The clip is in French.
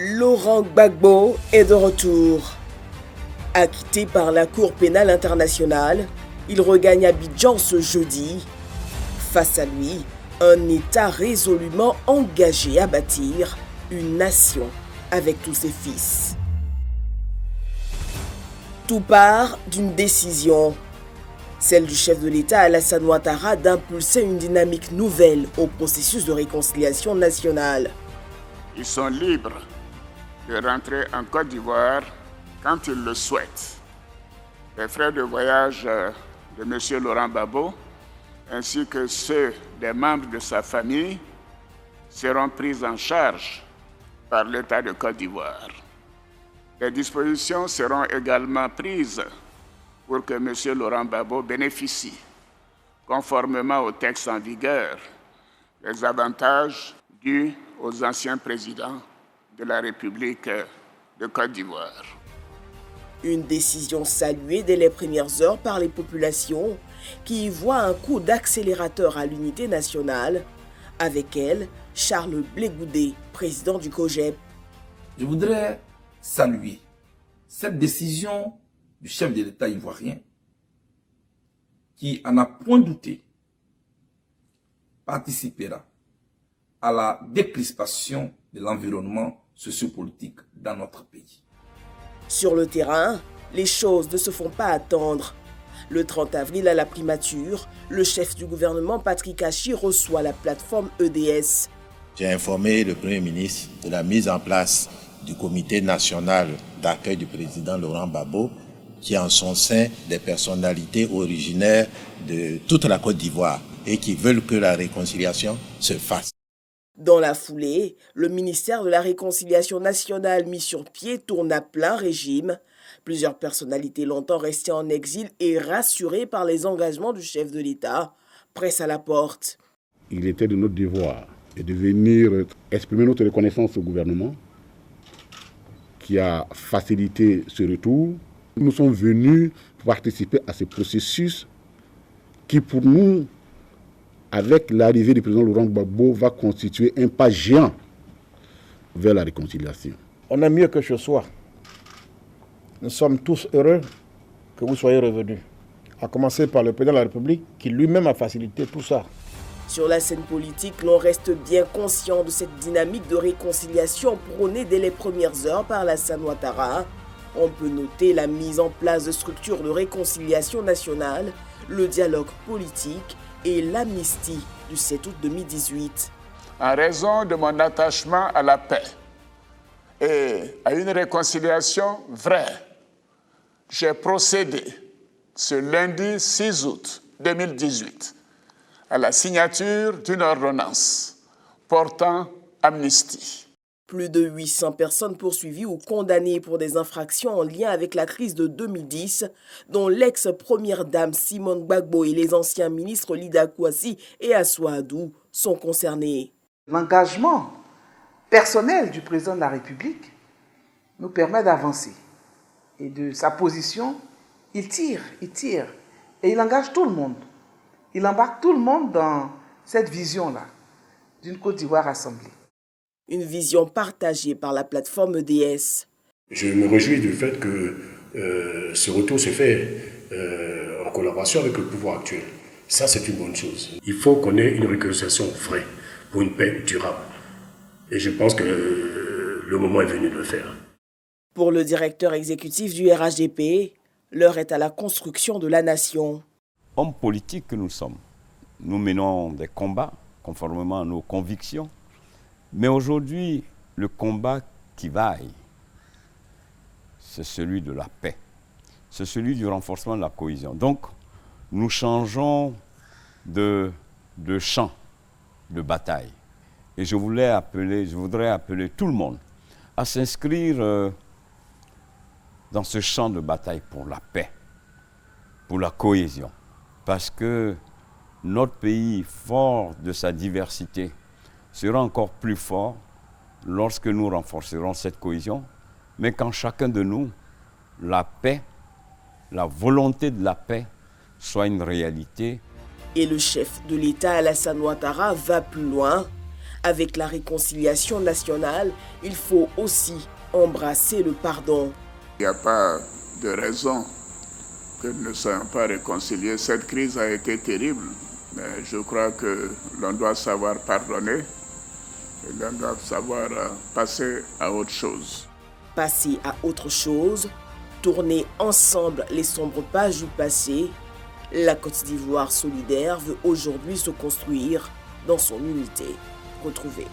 Laurent Gbagbo est de retour. Acquitté par la Cour pénale internationale, il regagne Abidjan ce jeudi. Face à lui, un État résolument engagé à bâtir une nation avec tous ses fils. Tout part d'une décision, celle du chef de l'État Alassane Ouattara d'impulser une dynamique nouvelle au processus de réconciliation nationale. Ils sont libres de rentrer en Côte d'Ivoire quand ils le souhaitent. Les frais de voyage de M. Laurent Gbagbo ainsi que ceux des membres de sa famille seront pris en charge par l'État de Côte d'Ivoire. Les dispositions seront également prises pour que M. Laurent Gbagbo bénéficie, conformément au texte en vigueur, des avantages dus aux anciens présidents de la République de Côte d'Ivoire. Une décision saluée dès les premières heures par les populations qui y voient un coup d'accélérateur à l'unité nationale. Avec elle, Charles Blé Goudé, président du COJEP. Je voudrais saluer cette décision du chef de l'État ivoirien qui, à n'en point douté, participera à la décrispation de l'environnement sociopolitique dans notre pays. Sur le terrain, les choses ne se font pas attendre. Le 30 avril à la primature, le chef du gouvernement Patrick Achi reçoit la plateforme EDS. J'ai informé le Premier ministre de la mise en place du comité national d'accueil du président Laurent Gbagbo, qui a en son sein des personnalités originaires de toute la Côte d'Ivoire et qui veulent que la réconciliation se fasse. Dans la foulée, le ministère de la Réconciliation nationale mis sur pied tourne à plein régime. Plusieurs personnalités longtemps restées en exil et rassurées par les engagements du chef de l'État pressent à la porte. Il était de notre devoir de venir exprimer notre reconnaissance au gouvernement qui a facilité ce retour. Nous sommes venus participer à ce processus qui, pour nous, avec l'arrivée du président Laurent Gbagbo, va constituer un pas géant vers la réconciliation. On a mieux que ce soit. Nous sommes tous heureux que vous soyez revenus. À commencer par le président de la République qui lui-même a facilité tout ça. Sur la scène politique, l'on reste bien conscient de cette dynamique de réconciliation prônée dès les premières heures par Alassane Ouattara. On peut noter la mise en place de structures de réconciliation nationale, le dialogue politique et l'amnistie du 7 août 2018. En raison de mon attachement à la paix et à une réconciliation vraie, j'ai procédé ce lundi 6 août 2018 à la signature d'une ordonnance portant amnistie. Plus de 800 personnes poursuivies ou condamnées pour des infractions en lien avec la crise de 2010, dont l'ex-première dame Simone Gbagbo et les anciens ministres Lida Kouassi et Assou Adou sont concernés. L'engagement personnel du président de la République nous permet d'avancer. Et de sa position, il tire, et il engage tout le monde. Il embarque tout le monde dans cette vision-là d'une Côte d'Ivoire rassemblée. Une vision partagée par la plateforme EDS. Je me réjouis du fait que ce retour se fait en collaboration avec le pouvoir actuel. Ça, c'est une bonne chose. Il faut qu'on ait une réconciliation vraie pour une paix durable. Et je pense que le moment est venu de le faire. Pour le directeur exécutif du RHDP, l'heure est à la construction de la nation. Hommes politiques que nous sommes, nous menons des combats conformément à nos convictions. Mais aujourd'hui, le combat qui vaille, c'est celui de la paix. C'est celui du renforcement de la cohésion. Donc, nous changeons de champ de bataille. Et je voudrais appeler tout le monde à s'inscrire dans ce champ de bataille pour la paix, pour la cohésion. Parce que notre pays, fort de sa diversité, sera encore plus fort lorsque nous renforcerons cette cohésion, mais quand chacun de nous, la paix, la volonté de la paix, soit une réalité. Et le chef de l'État Alassane Ouattara va plus loin. Avec la réconciliation nationale, il faut aussi embrasser le pardon. Il n'y a pas de raison que nous ne soyons pas réconciliés. Cette crise a été terrible, mais je crois que l'on doit savoir pardonner et l'on doit savoir passer à autre chose. Passer à autre chose, tourner ensemble les sombres pages du passé, la Côte d'Ivoire solidaire veut aujourd'hui se construire dans son unité. Retrouvez